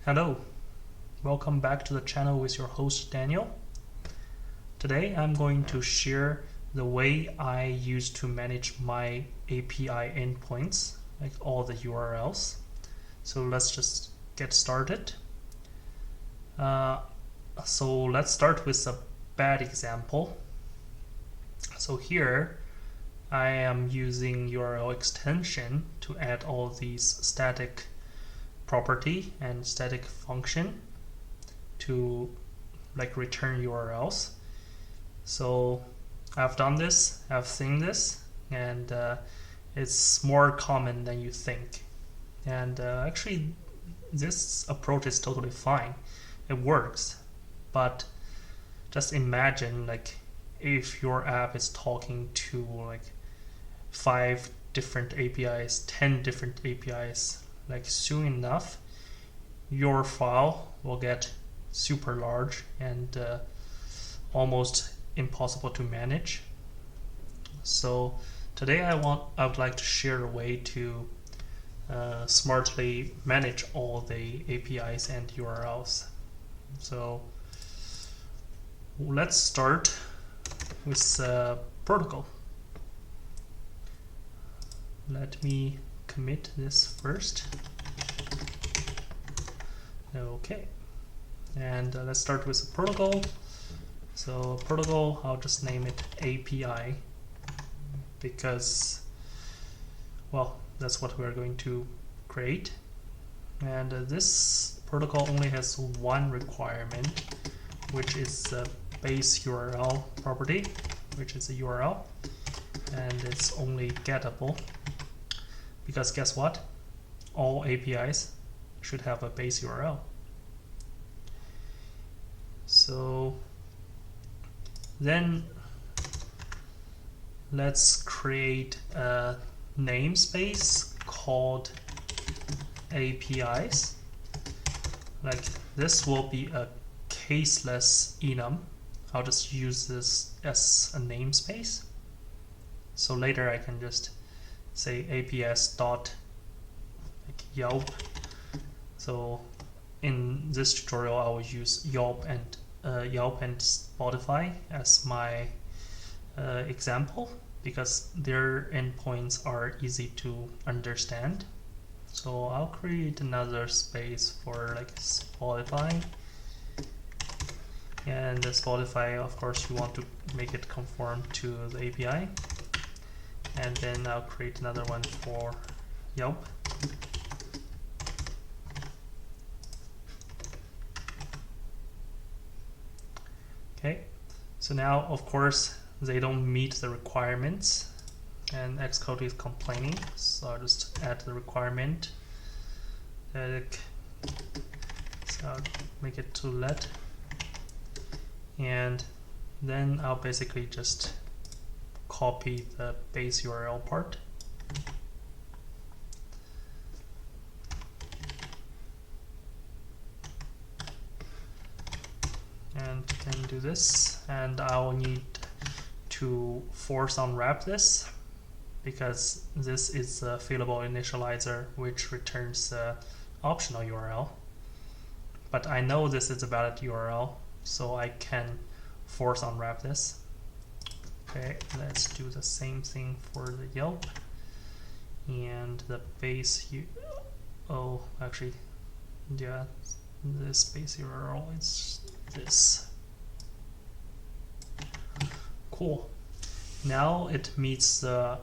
Hello, welcome back to the channel with your host Daniel. Today I'm going to share the way I use to manage my API endpoints, like all the URLs. So let's just get started. So let's start with a bad example. So here I am using URL extension to add all these static property and static function to return URLs. So I've done this, I've seen this, and it's more common than you think. And actually this approach is totally fine. It works, but just imagine if your app is talking to 5 different APIs, 10 different APIs. Soon enough your file will get super large and almost impossible to manage. So today I would like to share a way to smartly manage all the APIs and URLs. So let's start with protocol. Let me commit this first. Okay, and let's start with the protocol. So protocol, I'll just name it API because, well, that's what we're going to create. And this protocol only has one requirement, which is the base URL property, which is a URL, and it's only gettable. Because guess what? All APIs should have a base URL. So then let's create a namespace called APIs. This will be a caseless enum. I'll just use this as a namespace. So later I can just say APS dot Yelp. So in this tutorial I will use Yelp and Spotify as my example because their endpoints are easy to understand. So I'll create another space for Spotify, and the Spotify, of course, you want to make it conform to the API. And then I'll create another one for Yelp. Okay, so now of course they don't meet the requirements and Xcode is complaining, so I'll just add the requirement. So I'll make it to let, and then I'll basically just copy the base URL part. And can do this, and I'll need to force unwrap this because this is a fillable initializer which returns the optional URL. But I know this is a valid URL, so I can force unwrap this. Okay, let's do the same thing for the Yelp and the base. Actually, yeah, this base URL is this. Cool. Now it meets the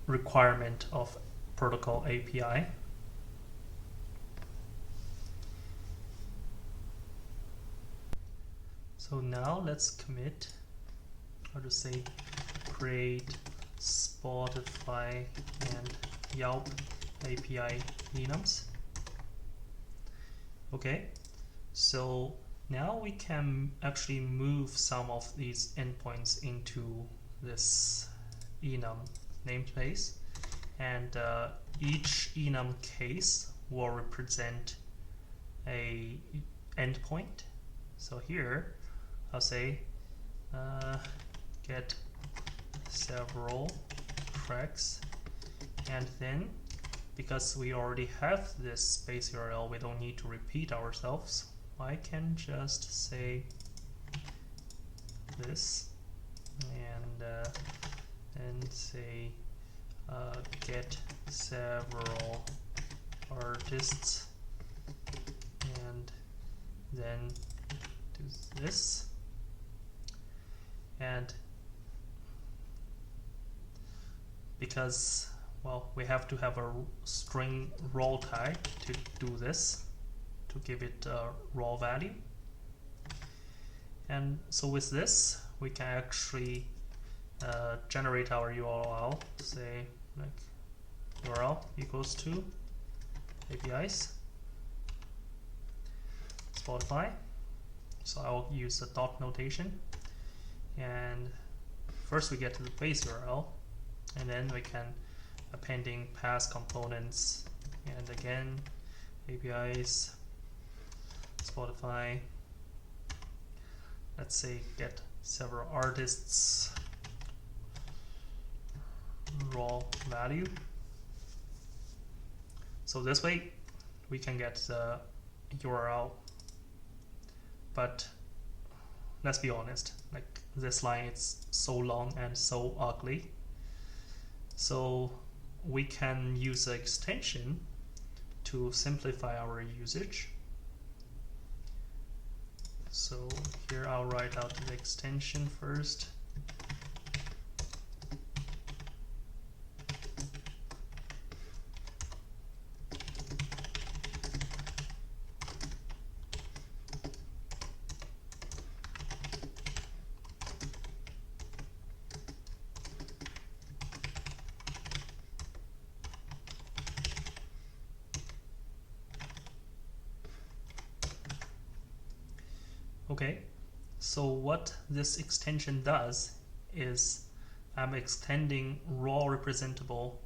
requirement of protocol API. So now let's commit. I'll just say create Spotify and Yelp API enums. Okay, so now we can actually move some of these endpoints into this enum namespace, and each enum case will represent a endpoint. So here I'll say get several tracks, and then because we already have this base URL, we don't need to repeat ourselves. I can just say this and say get several artists, and then do this, and because, well, we have to have a string role type to do this, to give it a raw value. And so with this, we can actually generate our URL, say like URL equals to APIs Spotify. So I'll use the dot notation, and first we get to the base URL, and then we can appending past components, and again APIs Spotify. Let's say get several artists raw value. So this way we can get the URL, but let's be honest, like this line is so long and so ugly. So we can use an extension to simplify our usage. So here I'll write out the extension first. Okay, so what this extension does is I'm extending raw representable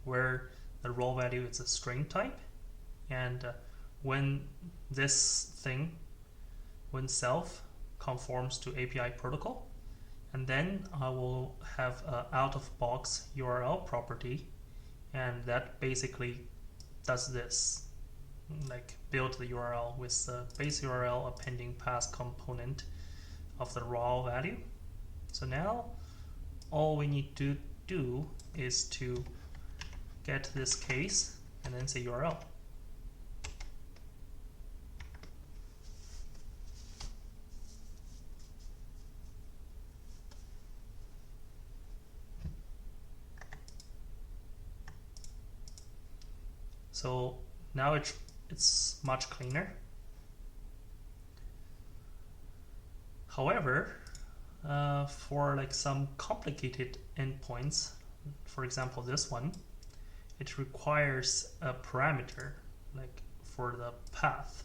where the raw value is a string type, and when this thing, when self conforms to API protocol, and then I will have an out-of-box URL property, and that basically does this, like build the URL with the base URL appending past component of the raw value. So now all we need to do is to get this case and then say URL. So now it's much cleaner. However, for like some complicated endpoints, for example this one, it requires a parameter like for the path.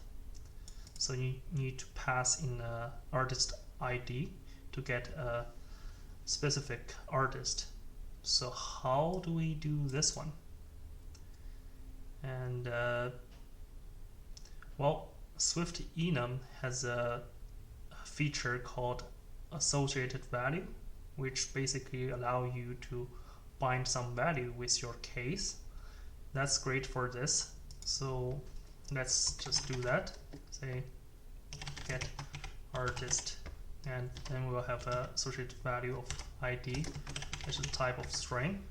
So you need to pass in an artist ID to get a specific artist. So how do we do this one? And well, Swift enum has a feature called associated value, which basically allow you to bind some value with your case. That's great for this. So let's just do that. Say get artist, and then we'll have a associated value of ID, which is a type of string.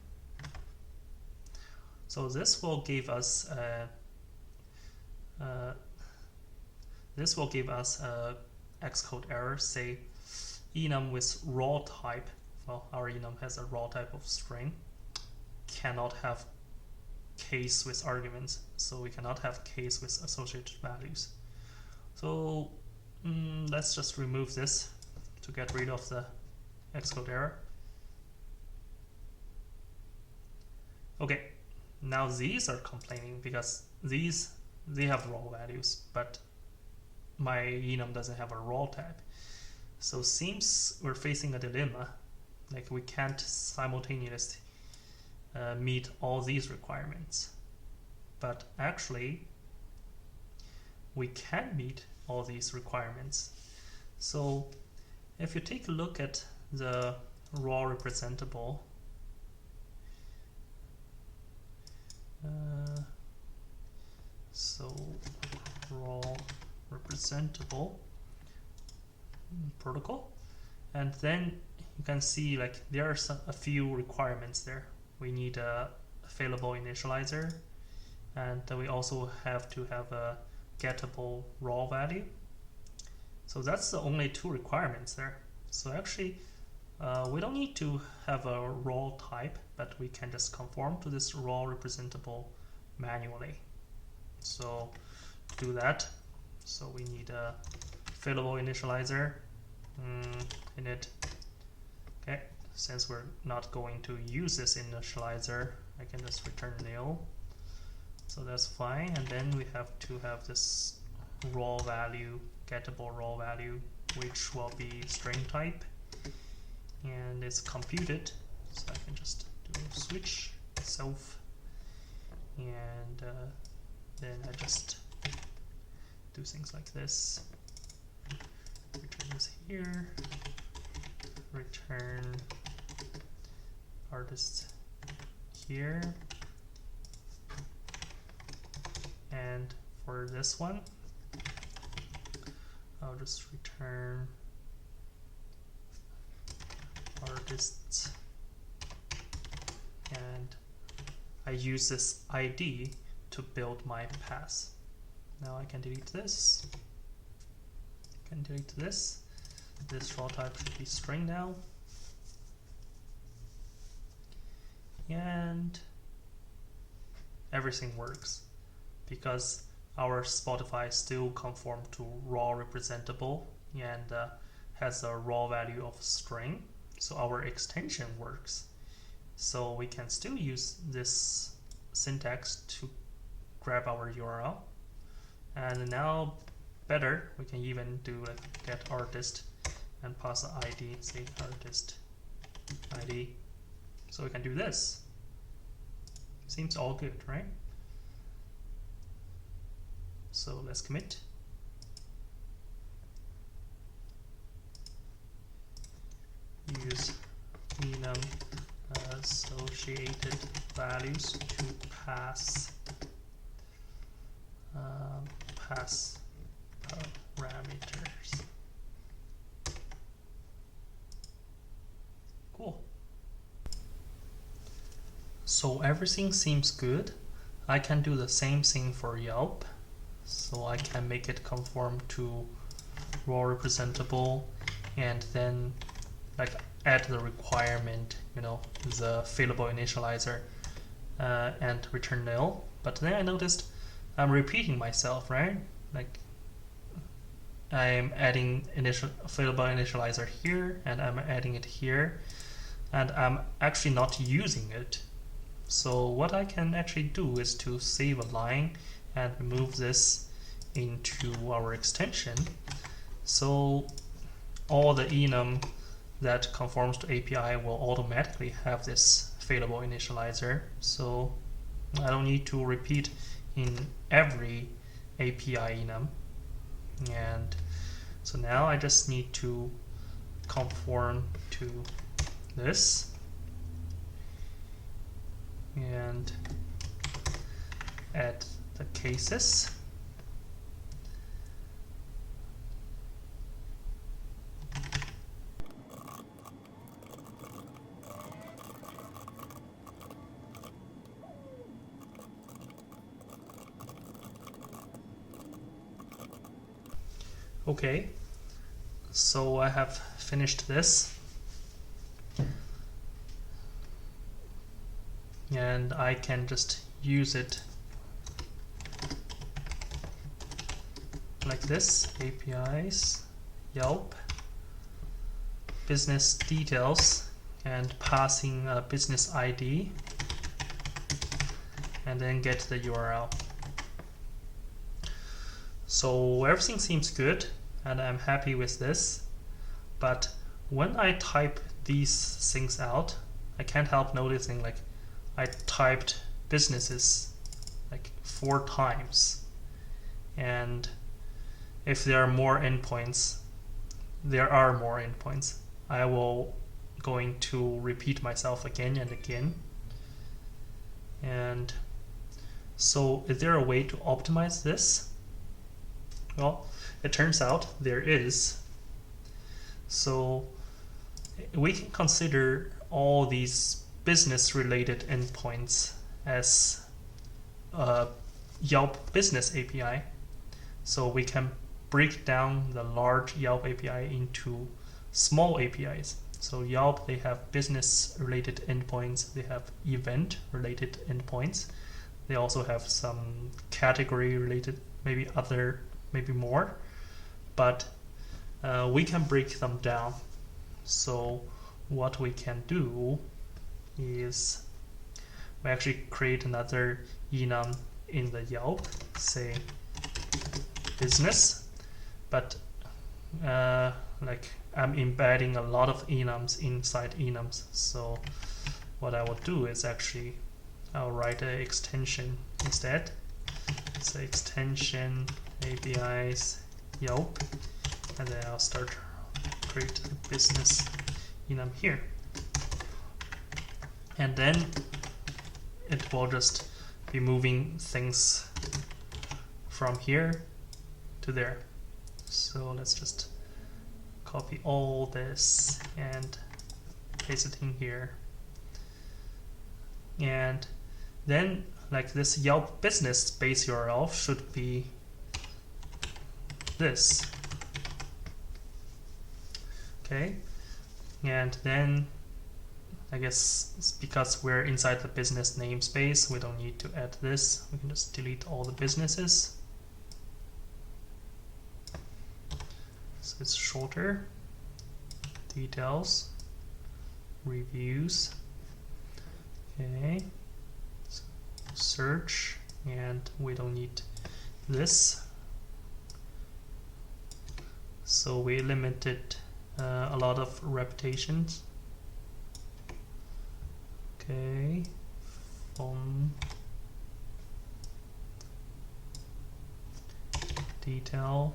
So this will give us a Xcode error, say enum with raw type. Well, our enum has a raw type of string, cannot have case with arguments, so we cannot have case with associated values. So let's just remove this to get rid of the Xcode error. Okay, now these are complaining because they have raw values, but my enum doesn't have a raw type. So seems we're facing a dilemma, like we can't simultaneously meet all these requirements. But actually we can meet all these requirements. So if you take a look at the raw representable, So raw representable protocol, and then you can see like there are a few requirements there. We need a available initializer, and we also have to have a gettable raw value. So that's the only two requirements there. So actually we don't need to have a raw type, but we can just conform to this raw representable manually. So to do that, so we need a available initializer init. Okay, since we're not going to use this initializer, I can just return nil. So that's fine. And then we have to have this raw value, gettable raw value, which will be string type, and it's computed. So I can just do switch self, and then I just do things like this. Return this here, return artist here, and for this one I'll just return artists, and I use this ID to build my path. Now I can delete this. This raw type should be string now, and everything works because our Spotify still conform to raw representable and has a raw value of string, so our extension works. So we can still use this syntax to grab our URL, and now better, we can even do like get artist and pass the ID, say artist ID. So we can do this. Seems all good, right? So let's commit. Use enum associated values to pass parameters. Cool. So everything seems good. I can do the same thing for Yelp. So I can make it conform to raw representable, and then like add the requirement, the available initializer, and return nil. But then I noticed I'm repeating myself, right? Like I'm adding available initializer here, and I'm adding it here, and I'm actually not using it. So what I can actually do is to save a line and move this into our extension. So all the enum that conforms to API will automatically have this available initializer. So I don't need to repeat in every API enum. And so now I just need to conform to this and add the cases. Okay, so I have finished this, and I can just use it like this: APIs, Yelp, business details, and passing a business ID, and then get the URL. So everything seems good, and I'm happy with this. But when I type these things out, I can't help noticing like I typed businesses like 4 times. And if there are more endpoints, I will going to repeat myself again and again. And So is there a way to optimize this? Well, it turns out there is. So we can consider all these business-related endpoints as a Yelp Business API. So we can break down the large Yelp API into small APIs. So Yelp, they have business-related endpoints, they have event-related endpoints, they also have some category-related, maybe more, but we can break them down. So what we can do is we actually create another enum in the Yelp, say business, but like I'm embedding a lot of enums inside enums. So what I will do is actually I'll write an extension instead. So extension APIs Yelp, and then I'll start create a business enum here, and then it will just be moving things from here to there. So let's just copy all this and paste it in here, and then like this Yelp business base URL should be this. Okay, and then I guess it's because we're inside the business namespace, we don't need to add this. We can just delete all the businesses. So it's shorter. Details, reviews. Okay, so search, and we don't need this. So we limited a lot of reputations. Okay, phone, detail,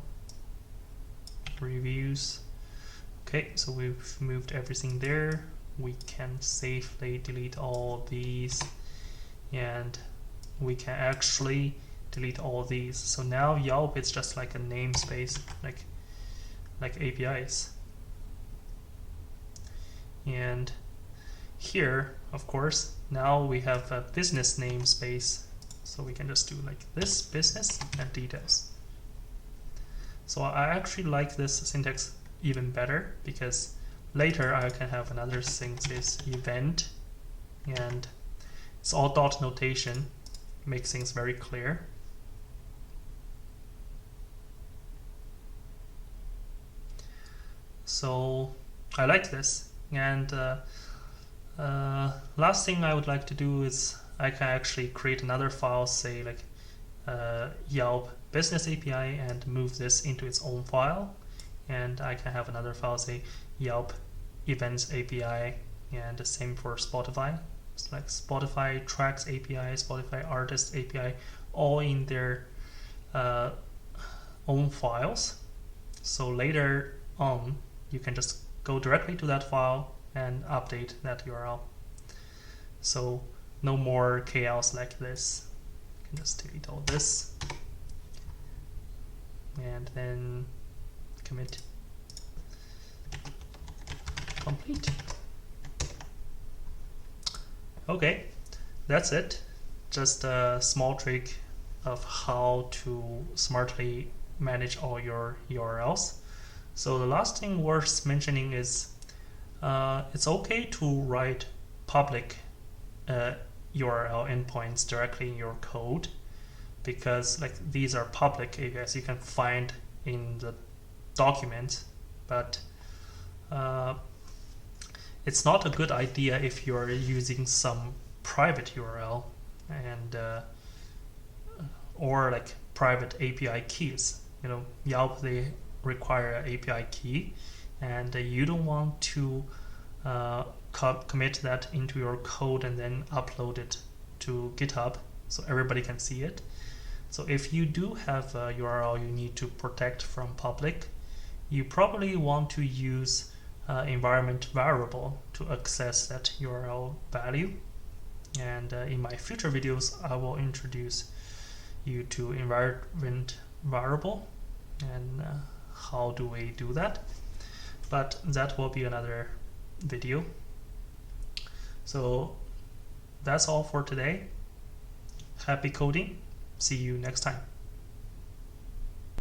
reviews. Okay, so we've moved everything there. We can safely delete all these, and we can actually delete all these. So now Yelp is just like a namespace, like APIs. And here, of course, now we have a business namespace, so we can just do like this, business and details. So I actually like this syntax even better, because later I can have another thing, this event, and it's all dot notation, makes things very clear. So I like this. And last thing I would like to do is I can actually create another file, say like Yelp Business API, and move this into its own file. And I can have another file, say Yelp Events API, and the same for Spotify. It's like Spotify Tracks API, Spotify Artist API, all in their own files. So later on, you can just go directly to that file and update that URL. So no more chaos like this. You can just delete all this and then commit. Complete. Okay, that's it. Just a small trick of how to smartly manage all your URLs. So the last thing worth mentioning is it's okay to write public URL endpoints directly in your code, because like these are public APIs you can find in the document, but it's not a good idea if you're using some private URL and or like private API keys. You know, Yelp, they require an API key, and you don't want to commit that into your code and then upload it to GitHub so everybody can see it. So if you do have a URL you need to protect from public, you probably want to use environment variable to access that URL value. And in my future videos I will introduce you to environment variable, and how do we do that? But that will be another video. So that's all for today. Happy coding. See you next time.